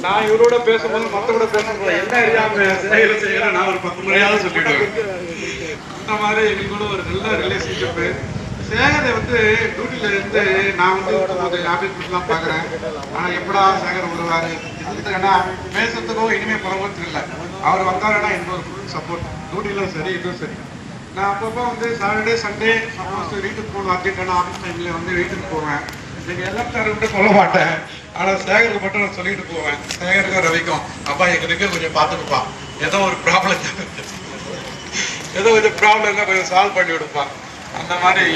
நான் இவரோட பேசும்போது மற்றோட பேசும்போது என்ன அறியாம செய்யறேன் நான் ஒரு 10 முறையாவது சொல்லிடுவேன். இந்த மாதிரி எங்களோட ஒரு நல்ல ரிலேஷன்ஷிப்பு. சேகரை வந்து டியூட்டில இருந்து நான் வந்து ஆபீஸ் பாக்குறேன். ஆனா எப்படா சேகர் விடுவாரு ஏன்னா பேசுறதுக்கும் இனிமே பரவத்துக்கு இல்லை. அவர் வந்தாருன்னா எனக்கு ஒரு ஃபுல் சப்போர்ட். டியூட்டிலும் சரி இதுவும் சரி. நான் அப்பப்போ வந்து சாட்டர்டே சண்டே சப்போஸ் வீட்டுக்கு போகணும் அப்படின்ட்டு ஆஃபீஸ் டைம்ல வந்து வீட்டுக்கு போவேன். நீங்கள் எல்லாத்தாருக்கிட்ட சொல்ல மாட்டேன். ஆனால் சேகருக்கு மட்டும் நான் சொல்லிட்டு போவேன். சேகருக்கும் ரவிக்கும் அப்பா எங்களுக்கு கொஞ்சம் பார்த்துக்குப்பா, ஏதோ ஒரு ப்ராப்ளம் கொஞ்சம் சால்வ் பண்ணி விடுப்பா. அந்த மாதிரி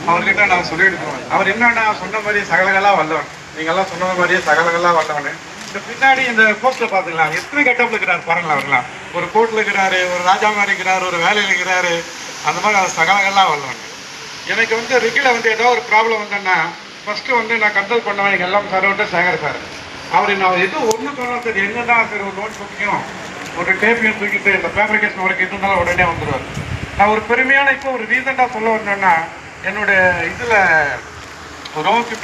அவர்கிட்ட நான் சொல்லிட்டு போவேன். அவர் என்னன்னா சொன்ன மாதிரி சகலகளாக வந்தவன். நீங்கள்லாம் சொன்ன மாதிரியே சகலகளாக வந்தவனு. இந்த பின்னாடி இந்த போஸ்ட்ல பாத்துக்கலாம் எத்தனை கெட்டப்ல இருக்கிறாரு பாருங்களா. அவர்களாம் ஒரு கோர்ட்ல இருக்கிறாரு, ஒரு ராஜா மாதிரி இருக்கிறாரு, ஒரு வேலையில் இருக்கிறாரு. அந்த மாதிரி அது சகலகள்லாம் வரலாம். எனக்கு வந்து ரிக்கில வந்து ஏதோ ஒரு ப்ராப்ளம் வந்தேன்னா ஃபர்ஸ்ட் வந்து நான் கன்சல்ட் பண்ணுவேன். எங்கள் எல்லாம் சார் விட்டு சேகர் சார். அவர் நான் எதுவும் ஒன்று சொன்னால் சரி என்னதான் சரி ஒரு நோட் புக்கையும் ஒரு டேப்பையும் தூக்கிட்டு இந்த ஃபேப்ரிகேஷன் ஒர்க் இருந்தாலும் உடனே வந்துடுவார். நான் ஒரு பெருமையான இப்போ ஒரு ரீசெண்டாக சொல்ல வந்தேன்னா என்னுடைய இதில் ரோக்கு